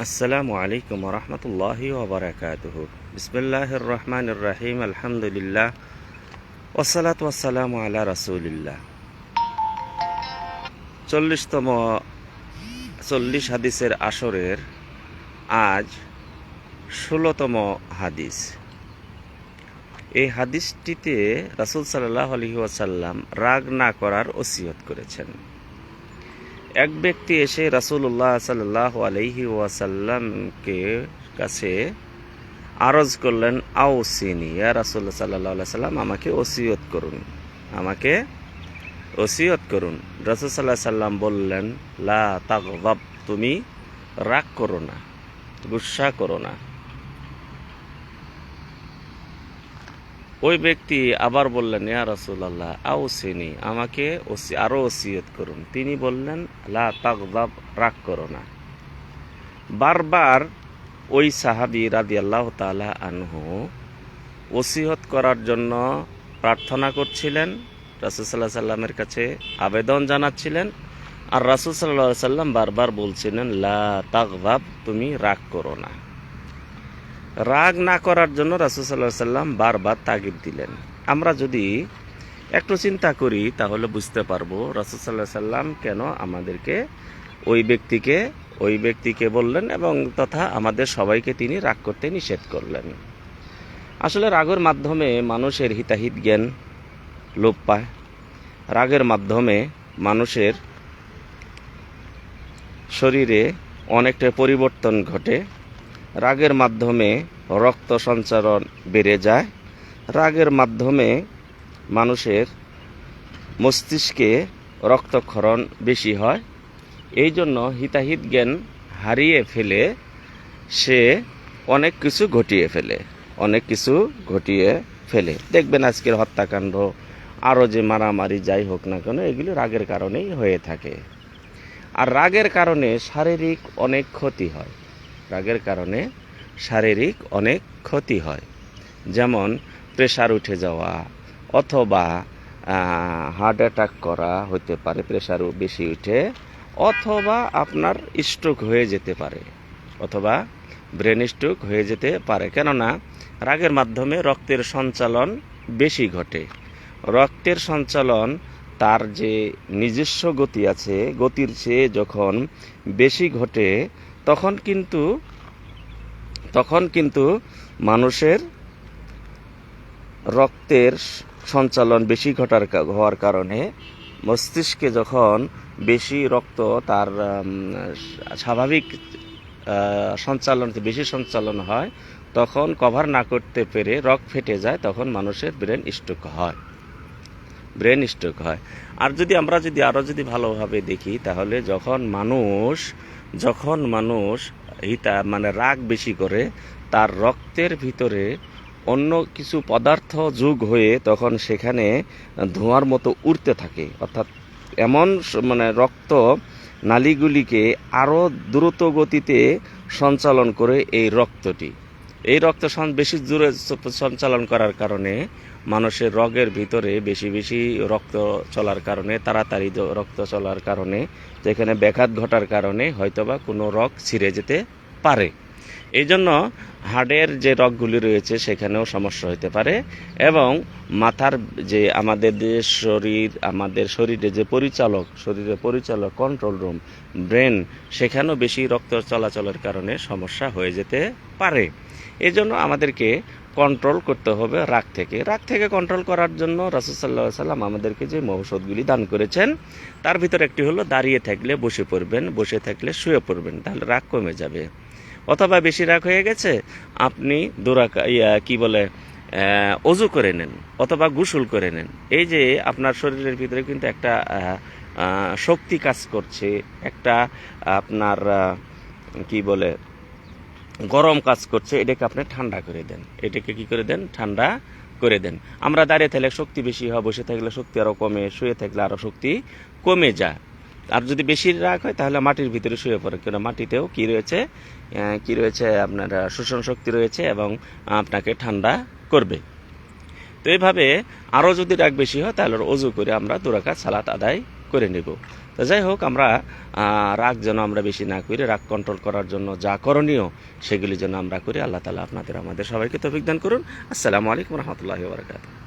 আসসালামু আলাইকুম রহমতুল্লাহি ওবরাকাতুহু। বিসমিল্লাহির রহমানির রহিম। আলহামদুলিল্লাহ ওয়াসসালাতু ওয়াসসালামু আলা রাসূলিল্লাহ। 40 হাদিসের আসরের আজ 16তম হাদিস। এই হাদিসটিতে রাসূল সাল্লাল্লাহু আলাইহি ওয়াসাল্লাম রাগ না করার ওসিয়ত করেছেন। এক ব্যক্তি এসে রাসূলুল্লাহ সাল্লাল্লাহু আলাইহি ওয়াসাল্লামকে কাছে আরজ করলেন, আওসিনি ইয়া রাসূলুল্লাহ সাল্লাল্লাহু আলাইহি ওয়াসাল্লাম, আমাকে ওসিয়ত করুন, আমাকে ওসিয়ত করুন। রাসূল সাল্লাল্লাহু আলাইহি ওয়াসাল্লাম বললেন, লা তাগযাব, তুমি রাগ করো না, গুসা করো না। ওই ব্যক্তি আবার বললেন, ইয়া রাসূলুল্লাহ আওসিনি, আমাকে আরো ওসিয়ত করুন। তিনি বললেন, লা তাগযাব, রাগ করো না। বারবার ওই সাহাবী রাদিয়াল্লাহু তাআলা আনহু ওসিয়ত করার জন্য প্রার্থনা করছিলেন, রাসূল সাল্লাল্লাহু আলাইহি সাল্লামের কাছে আবেদন জানাচ্ছিলেন, আর রাসূল সাল্লাল্লাহু আলাইহি সাল্লাম বারবার বলছিলেন, লা তাগযাব, তুমি রাগ করো না। রাগ না করার জন্য রাসূল সাল্লাল্লাহু আলাইহি সাল্লাম বারবার তাগিদ দিলেন। আমরা যদি একটু চিন্তা করি তাহলে বুঝতে পারবো রাসূল সাল্লাল্লাহু আলাইহি সাল্লাম কেন আমাদেরকে ওই ব্যক্তিকে বললেন এবং তথা আমাদের সবাইকে তিনি রাগ করতে নিষেধ করলেন। আসলে রাগের মাধ্যমে মানুষের হিতাহিত জ্ঞান লোপ পায়। রাগের মাধ্যমে মানুষের শরীরে অনেকটা পরিবর্তন ঘটে। রাগের মাধ্যমে রক্ত সঞ্চালন বেড়ে যায়। রাগের মাধ্যমে মানুষের মস্তিষ্কে রক্তক্ষরণ বেশি হয়। এই জন্য হিতাহিত জ্ঞান হারিয়ে ফেলে সে অনেক কিছু ঘটিয়ে ফেলে। দেখবেন আজকের হত্যাকাণ্ড, আরও যে মারামারি যাই হোক না কেন, এগুলি রাগের কারণেই হয়ে থাকে। আর রাগের কারণে শারীরিক অনেক ক্ষতি হয়। যেমন প্রেশার উঠে যাওয়া, অথবা হার্ট অ্যাটাক করা হতে পারে, প্রেশার বেশি উঠে, অথবা আপনার স্ট্রোক হয়ে যেতে পারে, অথবা ব্রেন স্ট্রোক হয়ে যেতে পারে। কেননা রাগের মাধ্যমে রক্তের সঞ্চালন বেশি ঘটে। রক্তের সঞ্চালন তার যে নিজস্ব গতি আছে, গতির চেয়ে যখন বেশি ঘটে, তখন কিন্তু মানুষের রক্তের সঞ্চালন বেশি হওয়ার কারণে মস্তিষ্কে যখন বেশি রক্ত তার স্বাভাবিক বেশি সঞ্চালন হয়, তখন কভার না করতে পেরে রক্ত ফেটে যায়, তখন মানুষের ব্রেন স্ট্রোক হয়। আর আমরা যদি ভালোভাবে দেখি, তাহলে যখন মানুষ রাগ বেশি করে, তার রক্তের ভিতরে অন্য কিছু পদার্থ যোগ হয়ে তখন সেখানে ধোঁয়ার মতো উড়তে থাকে। অর্থাৎ এমন রক্ত নালীগুলিকে আরও দ্রুত গতিতে সঞ্চালন করে এই রক্ত বেশি জোরে সঞ্চালন করার কারণে মানুষের রগের ভিতরে বেশি রক্ত চলার কারণে, তাড়াতাড়ি রক্ত চলার কারণে, যেখানে ব্যাঘাত ঘটার কারণে হয়তোবা কোনো রগ ছিঁড়ে যেতে পারে। এই জন্য হাড়ের যে রগগুলি রয়েছে সেখানেও সমস্যা হতে পারে, এবং মাথার যে আমাদের শরীরে যে পরিচালক কন্ট্রোল রুম, ব্রেন, সেখানেও বেশি রক্ত চলাচলের কারণে সমস্যা হয়ে যেতে পারে। এই জন্য আমাদেরকে কন্ট্রোল করতে হবে রাগ থেকে কন্ট্রোল করার জন্য রাসূল সাল্লাল্লাহু আলাইহি ওয়াসাল্লাম আমাদেরকে যে ঔষধগুলি দান করেছেন, তার ভিতরে একটি হলো দাঁড়িয়ে থাকলে বসে পড়বেন, বসে থাকলে শুয়ে পড়বেন, তাহলে রাগ কমে যাবে। অথবা বেশি রাগ হয়ে গেছে, আপনি অজু করে নেন অথবা গোসল করে নেন। এই যে আপনার শরীরের ভিতরে কিন্তু একটা শক্তি কাজ করছে, একটা আপনার গরম কাজ করছে, এটাকে আপনি ঠান্ডা করে দেন। আমরা দাঁড়িয়ে থাকলে শক্তি বেশি হয়, বসে থাকলে শক্তি আরো কমে, শুয়ে থাকলে আরো শক্তি কমে যায়। আর যদি বেশি রাগ হয় তাহলে মাটির ভিতরে শুয়ে পড়ে, কেন মাটিতেও কি রয়েছে আপনার শোষণ শক্তি রয়েছে এবং আপনাকে ঠান্ডা করবে। তো এইভাবে আরও যদি রাগ বেশি হয় তাহলে অজু করে আমরা 2 রাকাত সালাত আদায় করে নেব। তো যাই হোক, আমরা রাগ যেন আমরা বেশি না করি, রাগ কন্ট্রোল করার জন্য যা করণীয় সেগুলি যেন আমরা করি। আল্লাহ তাআলা আপনাদের আমাদের সবাইকে তৌফিক দান করুন। আসসালামু আলাইকুম রহমতুল্লাহি ওয়া বারাকাতুহু।